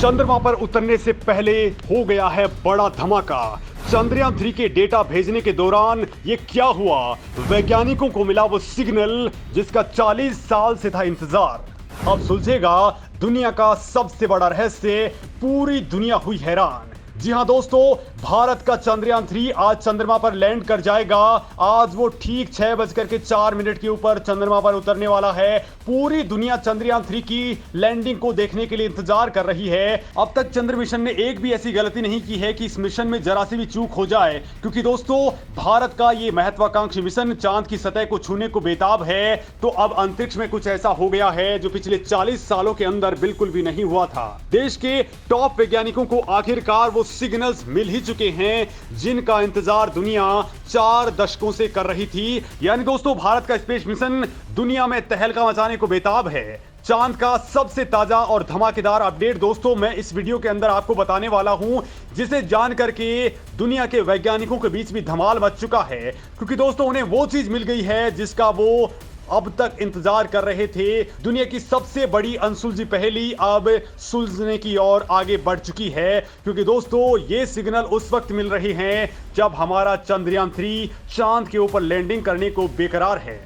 चंद्रमा पर उतरने से पहले हो गया है बड़ा धमाका। चंद्रयान 3 के डेटा भेजने के दौरान ये क्या हुआ? वैज्ञानिकों को मिला वो सिग्नल जिसका 40 साल से था इंतजार। अब सुलझेगा दुनिया का सबसे बड़ा रहस्य। पूरी दुनिया हुई हैरान। जी हां दोस्तों, भारत का चंद्रयान 3 आज चंद्रमा पर लैंड कर जाएगा। आज वो ठीक 6:04 के ऊपर चंद्रमा पर उतरने वाला है। पूरी दुनिया चंद्रयान 3 की लैंडिंग को देखने के लिए इंतजार कर रही है। अब तक चंद्र मिशन ने एक भी ऐसी गलती नहीं की है कि इस मिशन में जरा सी भी चूक हो जाए, क्योंकि दोस्तों भारत का ये महत्वाकांक्षी मिशन चांद की सतह को छूने को बेताब है। तो अब अंतरिक्ष में कुछ ऐसा हो गया है जो पिछले 40 सालों के अंदर बिल्कुल भी नहीं हुआ था। देश के टॉप वैज्ञानिकों को आखिरकार वो सिग्नल्स मिल ही चुके हैं जिनका इंतजार दुनिया 4 दशकों से कर रही थी। यानी दोस्तों भारत का स्पेस मिशन दुनिया में तहलका मचाने को बेताब है। चांद का सबसे ताजा और धमाकेदार अपडेट दोस्तों मैं इस वीडियो के अंदर आपको बताने वाला हूं, जिसे जान करके दुनिया के वैज्ञानिकों के बीच भी धमाल मच चुका है, क्योंकि दोस्तों उन्हें वो चीज मिल गई है जिसका वो अब तक इंतजार कर रहे थे। दुनिया की सबसे बड़ी अनसुलझी पहेली अब सुलझने की ओर आगे बढ़ चुकी है, क्योंकि दोस्तों ये सिग्नल उस वक्त मिल रहे हैं जब हमारा चंद्रयान 3 चांद के ऊपर लैंडिंग करने को बेकरार है।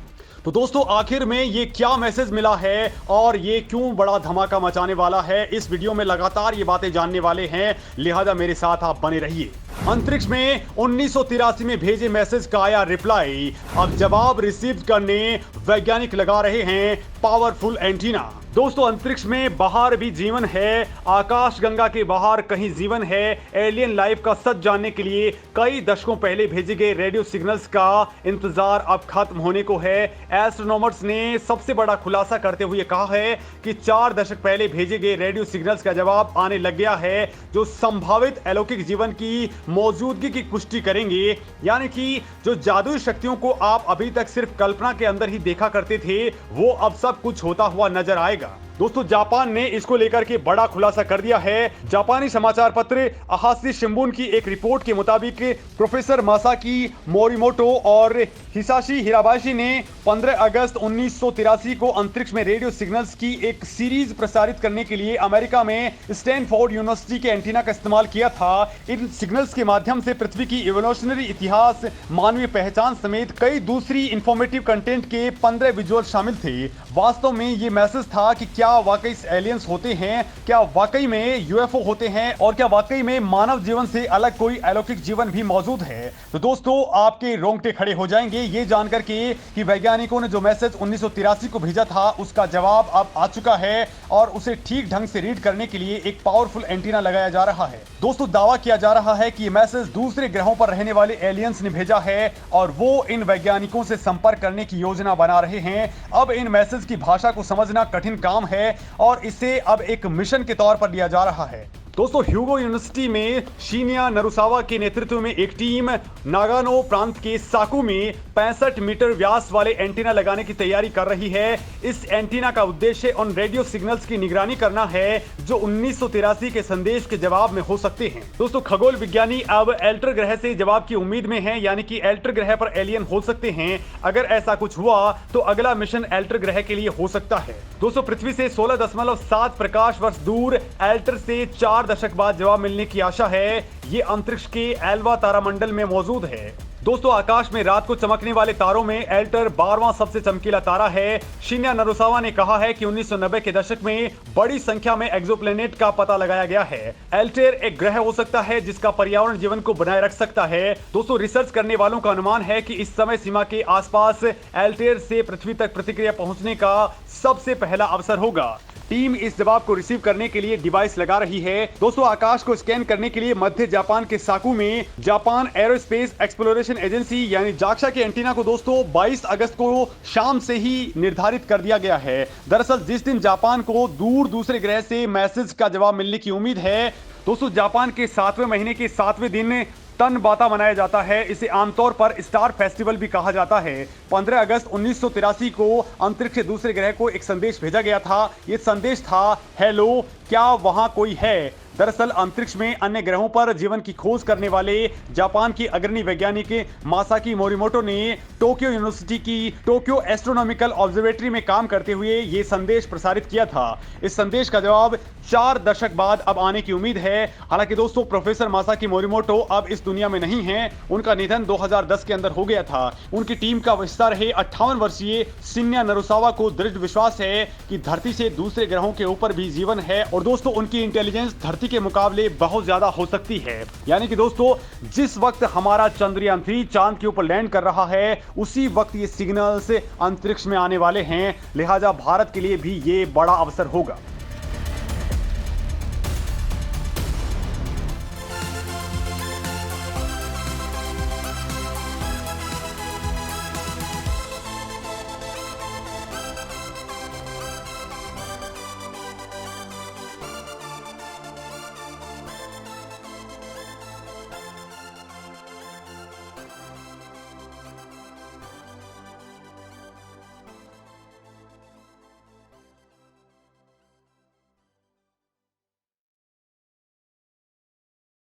तो दोस्तों आखिर में ये क्या मैसेज मिला है और ये क्यों बड़ा धमाका मचाने वाला है, इस वीडियो में लगातार ये बातें जानने वाले हैं, लिहाजा मेरे साथ आप बने रहिए। अंतरिक्ष में 1983 में भेजे मैसेज का आया रिप्लाई। अब जवाब रिसीव करने वैज्ञानिक लगा रहे हैं पावरफुल एंटीना। दोस्तों अंतरिक्ष में बाहर भी जीवन है, आकाश गंगा के बाहर कहीं जीवन है। एलियन लाइफ का सच जानने के लिए कई दशकों पहले भेजे गए रेडियो सिग्नल्स का इंतजार अब खत्म होने को है। एस्ट्रोनॉमर्स ने सबसे बड़ा खुलासा करते हुए कहा है कि 4 दशक पहले भेजे गए रेडियो सिग्नल्स का जवाब आने लग गया है, जो संभावित अलौकिक जीवन की मौजूदगी की पुष्टि करेंगे। यानी कि जो जादुई शक्तियों को आप अभी तक सिर्फ कल्पना के अंदर ही देखा करते थे, वो अब सब कुछ होता हुआ नजर आएगा। दोस्तों जापान ने इसको लेकर के बड़ा खुलासा कर दिया है। जापानी समाचार पत्र अहासी शिंबुन की एक रिपोर्ट के मुताबिक प्रोफेसर मासाकी मोरिमोटो और हिसाशी हिराबाशी ने 15 अगस्त 1983 को अंतरिक्ष में रेडियो सिग्नल्स की एक सीरीज प्रसारित करने के लिए अमेरिका में स्टैनफोर्ड यूनिवर्सिटी के एंटीना का इस्तेमाल किया था। इन सिग्नल्स के माध्यम से पृथ्वी की इवोल्यूशनरी इतिहास, मानवीय पहचान समेत कई दूसरी इंफॉर्मेटिव कंटेंट के 15 विजुअल शामिल थे। वास्तव में ये मैसेज था कि क्या वाकई एलियंस होते हैं, क्या वाकई में यूएफओ होते हैं और क्या वाकई में मानव जीवन से अलग कोई अलौकिक जीवन भी मौजूद है। तो दोस्तों आपके रोंगटे खड़े हो जाएंगे ये जानकर के कि वैज्ञानिकों ने जो मैसेज 1983 को भेजा था उसका जवाब अब आ चुका है और उसे ठीक ढंग से रीड करने के लिए एक पावरफुल एंटीना लगाया जा रहा है। दोस्तों दावा किया जा रहा है कि ये मैसेज दूसरे ग्रहों पर रहने वाले एलियंस ने भेजा है और वो इन वैज्ञानिकों से संपर्क करने की योजना बना रहे हैं। अब इन मैसेज की भाषा को समझना कठिन काम है और इसे अब एक मिशन के तौर पर लिया जा रहा है। दोस्तों ह्यूगो यूनिवर्सिटी में शिन्या नरुसावा के नेतृत्व में एक टीम नागानो प्रांत के साकू में 65 मीटर व्यास वाले एंटीना लगाने की तैयारी कर रही है। इस एंटीना का उद्देश्य उन रेडियो सिग्नल्स की निगरानी करना है जो 1983 के संदेश के जवाब में हो सकते हैं। दोस्तों खगोल विज्ञानी अब एल्टर ग्रह से जवाब की उम्मीद में हैं, यानी कि एल्टर ग्रह पर एलियन हो सकते हैं। अगर ऐसा कुछ हुआ तो अगला मिशन एल्टर ग्रह के लिए हो सकता है। दोस्तों पृथ्वी से 16.7 प्रकाश वर्ष दूर एल्टर से 4 दशक बाद जवाब मिलने की आशा है। ये अंतरिक्ष के एल्वा तारामंडल में मौजूद है। दोस्तों आकाश में रात को चमकने वाले तारों में एल्टर 12वां सबसे चमकीला तारा है। शिन्या नरुसावा ने कहा है कि 1990 के दशक में बड़ी संख्या में एक्सोप्लैनेट का पता लगाया गया है। एल्टर एक ग्रह हो सकता है जिसका पर्यावरण जीवन को बनाए रख सकता है। दोस्तों रिसर्च करने वालों का अनुमान है कि इस समय सीमा के आसपास एल्टर से पृथ्वी तक प्रतिक्रिया पहुंचने का सबसे पहला अवसर होगा। टीम इस जवाब को रिसीव करने के लिए डिवाइस लगा रही है। दोस्तों आकाश को स्कैन करने के लिए मध्य जापान के साकू में जापान एरोस्पेस एक्सप्लोरेशन एजेंसी यानी जाक्सा के एंटीना को दोस्तों 22 अगस्त को शाम से ही निर्धारित कर दिया गया है। दरअसल जिस दिन जापान को दूसरे ग्रह से मैसेज का जवाब मिलने की उम्मीद है, दोस्तों जापान के 7वें महीने के 7वें दिन तन बाता मनाया जाता है। इसे आमतौर पर स्टार फेस्टिवल भी कहा जाता है। 15 अगस्त 1983 को अंतरिक्ष से दूसरे ग्रह को एक संदेश भेजा गया था। ये संदेश था, हेलो क्या वहां कोई है। दरअसल अंतरिक्ष में अन्य ग्रहों पर जीवन की खोज करने वाले जापान की अग्रणी वैज्ञानिक मासाकी मोरिमोटो ने टोक्यो यूनिवर्सिटी की टोक्यो एस्ट्रोनॉमिकल ऑब्जर्वेटरी में काम करते हुए ये संदेश प्रसारित किया था। इस संदेश का जवाब 4 दशक बाद अब आने की उम्मीद है। हालांकि दोस्तों प्रोफेसर मासाकी मोरिमोटो अब इस दुनिया में नहीं हैं। उनका निधन 2010 के अंदर हो गया था। उनकी टीम का हिस्सा रहे 58 वर्षीय शिन्या नरुसावा को दृढ़ विश्वास है कि धरती से दूसरे ग्रहों के ऊपर भी जीवन है और दोस्तों उनकी इंटेलिजेंस धरती के मुकाबले बहुत ज्यादा हो सकती है। यानी कि दोस्तों जिस वक्त हमारा चंद्रयान 3 चांद के ऊपर लैंड कर रहा है उसी वक्त ये सिग्नल्स अंतरिक्ष में आने वाले हैं, लिहाजा भारत के लिए भी ये बड़ा अवसर होगा।